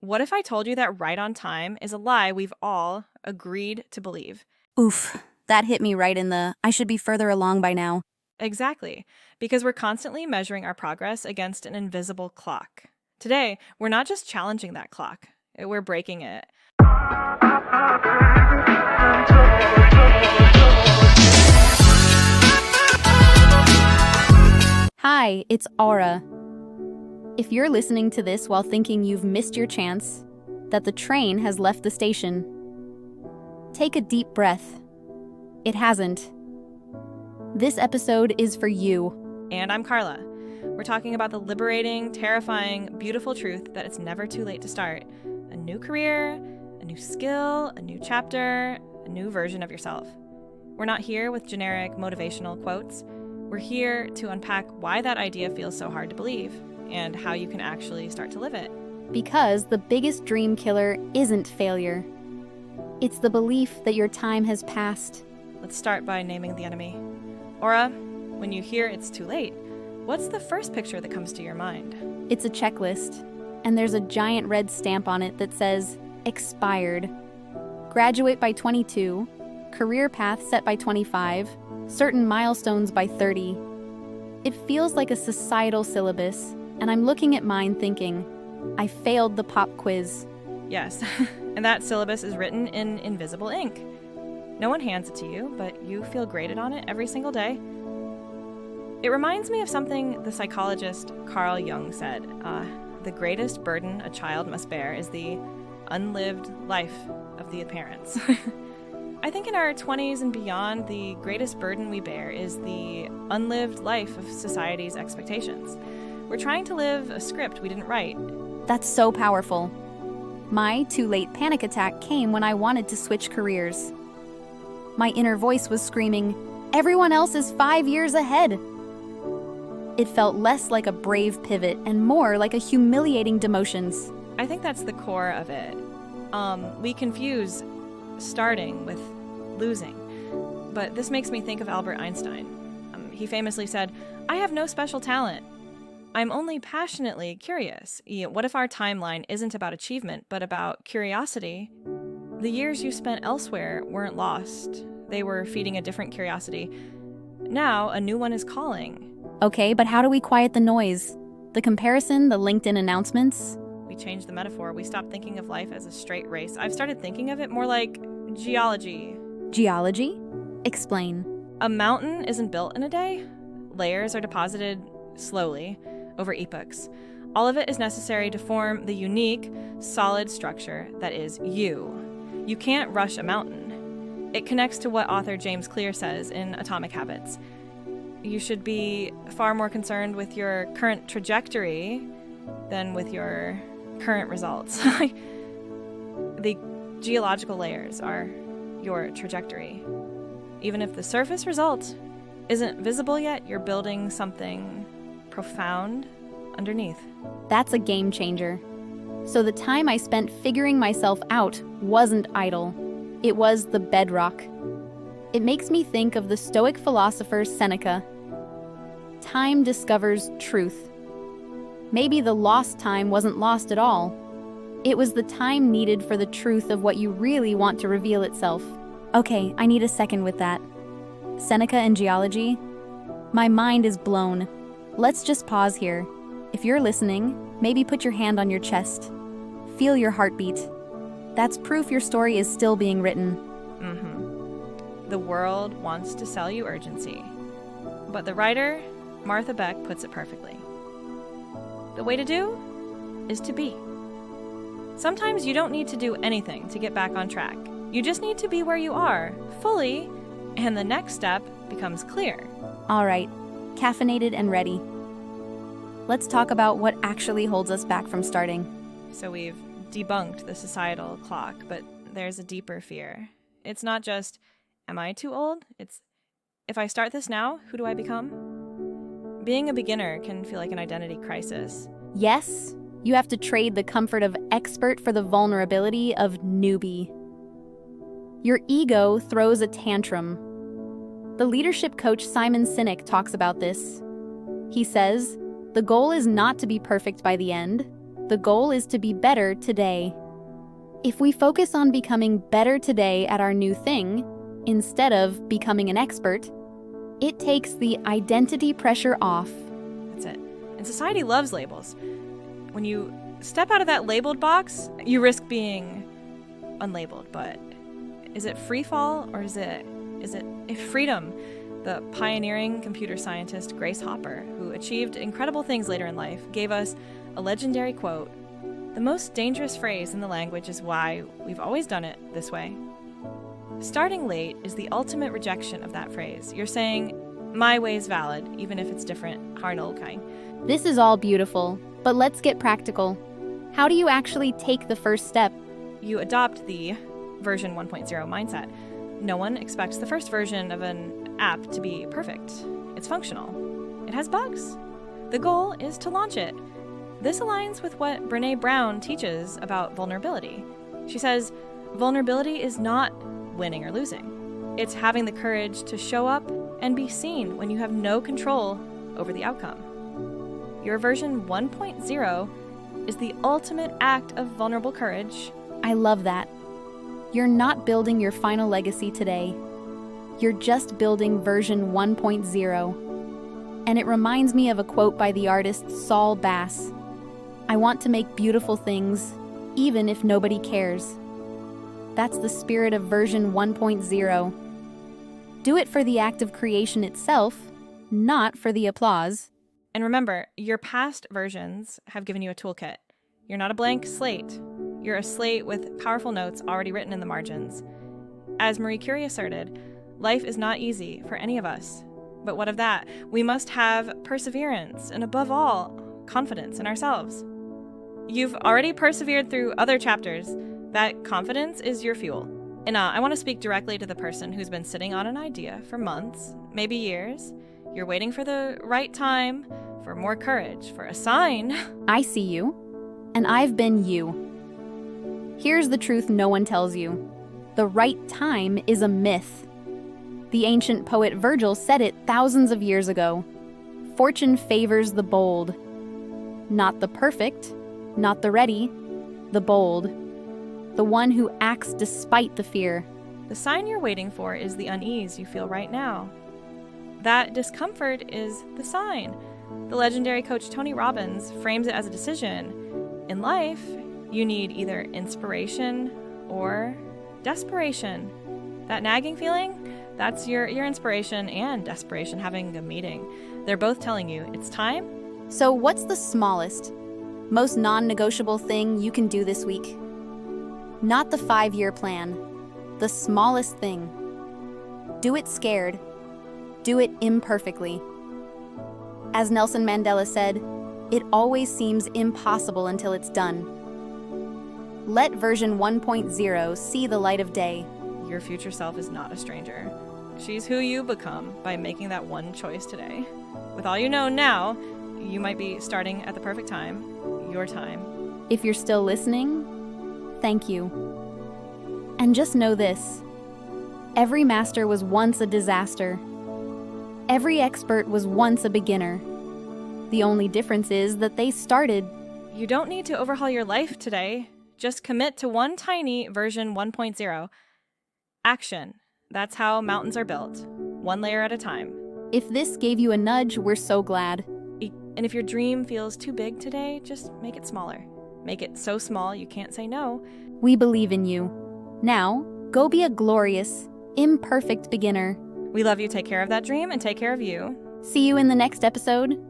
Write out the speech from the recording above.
What if I told you that right on time is a lie we've all agreed to believe? Oof, that hit me right in the I should be further along by now. Exactly, because we're constantly measuring our progress against an invisible clock. Today, we're not just challenging that clock, we're breaking it. Hi, it's Aura. If you're listening to this while thinking you've missed your chance, that the train has left the station, take a deep breath. It hasn't. This episode is for you. And I'm Karla. We're talking about the liberating, terrifying, beautiful truth that it's never too late to start. A new career, a new skill, a new chapter, a new version of yourself. We're not here with generic motivational quotes. We're here to unpack why that idea feels so hard to believe and how you can actually start to live it. Because the biggest dream killer isn't failure. It's the belief that your time has passed. Let's start by naming the enemy. Aura, when you hear it's too late, what's the first picture that comes to your mind? It's a checklist, and there's a giant red stamp on it that says, expired. Graduate by 22, career path set by 25, certain milestones by 30. It feels like a societal syllabus, and I'm looking at mine thinking, I failed the pop quiz. Yes, and that syllabus is written in invisible ink. No one hands it to you, but you feel graded on it every single day. It reminds me of something the psychologist Carl Jung said. The greatest burden a child must bear is the unlived life of the parents. I think in our 20s and beyond, the greatest burden we bear is the unlived life of society's expectations. We're trying to live a script we didn't write. That's so powerful. My too late panic attack came when I wanted to switch careers. My inner voice was screaming, everyone else is 5 years ahead. It felt less like a brave pivot and more like a humiliating demotions. I think that's the core of it. We confuse starting with losing. But this makes me think of Albert Einstein. He famously said, I have no special talent. I'm only passionately curious. What if our timeline isn't about achievement, but about curiosity? The years you spent elsewhere weren't lost. They were feeding a different curiosity. Now, a new one is calling. Okay, but how do we quiet the noise? The comparison, the LinkedIn announcements? We changed the metaphor. We stopped thinking of life as a straight race. I've started thinking of it more like geology. Geology? Explain. A mountain isn't built in a day. Layers are deposited slowly over epochs. All of it is necessary to form the unique, solid structure that is you. You can't rush a mountain. It connects to what author James Clear says in Atomic Habits. You should be far more concerned with your current trajectory than with your current results. The geological layers are your trajectory. Even if the surface result isn't visible yet, you're building something profound underneath. That's a game changer. So the time I spent figuring myself out wasn't idle. It was the bedrock. It makes me think of the Stoic philosopher Seneca. Time discovers truth. Maybe the lost time wasn't lost at all. It was the time needed for the truth of what you really want to reveal itself. Okay, I need a second with that. Seneca and geology? My mind is blown. Let's just pause here. If you're listening, maybe put your hand on your chest. Feel your heartbeat. That's proof your story is still being written. The world wants to sell you urgency. But the writer, Martha Beck, puts it perfectly. The way to do is to be. Sometimes you don't need to do anything to get back on track. You just need to be where you are, fully, and the next step becomes clear. All right, caffeinated and ready. Let's talk about what actually holds us back from starting. So we've debunked the societal clock, but there's a deeper fear. It's not just, am I too old? It's, if I start this now, who do I become? Being a beginner can feel like an identity crisis. Yes, you have to trade the comfort of expert for the vulnerability of newbie. Your ego throws a tantrum. The leadership coach Simon Sinek talks about this. He says, the goal is not to be perfect by the end, The goal is to be better today. If we focus on becoming better today at our new thing, instead of becoming an expert, it takes the identity pressure off. That's it. And society loves labels. When you step out of that labeled box, you risk being unlabeled. But is it free fall or is it freedom? The pioneering computer scientist Grace Hopper, who achieved incredible things later in life, gave us a legendary quote: "The most dangerous phrase in the language is why we've always done it this way." Starting late is the ultimate rejection of that phrase. You're saying, my way is valid, even if it's different. Harnolkai. This is all beautiful, but let's get practical. How do you actually take the first step? You adopt the version 1.0 mindset. No one expects the first version of an app to be perfect. It's functional. It has bugs. The goal is to launch it. This aligns with what Brené Brown teaches about vulnerability. She says, vulnerability is not winning or losing. It's having the courage to show up and be seen when you have no control over the outcome. Your version 1.0 is the ultimate act of vulnerable courage. I love that. You're not building your final legacy today. You're just building version 1.0. And it reminds me of a quote by the artist Saul Bass. I want to make beautiful things, even if nobody cares. That's the spirit of version 1.0. Do it for the act of creation itself, not for the applause. And remember, your past versions have given you a toolkit. You're not a blank slate. You're a slate with powerful notes already written in the margins. As Marie Curie asserted, life is not easy for any of us. But what of that? We must have perseverance and, above all, confidence in ourselves. You've already persevered through other chapters. That confidence is your fuel. And I want to speak directly to the person who's been sitting on an idea for months, maybe years. You're waiting for the right time, for more courage, for a sign. I see you, and I've been you. Here's the truth no one tells you. The right time is a myth. The ancient poet Virgil said it thousands of years ago. Fortune favors the bold. Not the perfect, not the ready, the bold. The one who acts despite the fear. The sign you're waiting for is the unease you feel right now. That discomfort is the sign. The legendary coach Tony Robbins frames it as a decision. In life, you need either inspiration or desperation. That nagging feeling, that's your inspiration and desperation having a meeting. They're both telling you it's time. So what's the smallest, most non-negotiable thing you can do this week? Not the 5-year plan, the smallest thing. Do it scared. Do it imperfectly. As Nelson Mandela said, it always seems impossible until it's done. Let version 1.0 see the light of day. Your future self is not a stranger. She's who you become by making that one choice today. With all you know now, you might be starting at the perfect time, your time. If you're still listening, thank you. And just know this: every master was once a disaster. Every expert was once a beginner. The only difference is that they started. You don't need to overhaul your life today. Just commit to one tiny version 1.0. Action. That's how mountains are built, one layer at a time. If this gave you a nudge, we're so glad. And if your dream feels too big today, just make it smaller. Make it so small you can't say no. We believe in you. Now, go be a glorious, imperfect beginner. We love you. Take care of that dream and take care of you. See you in the next episode.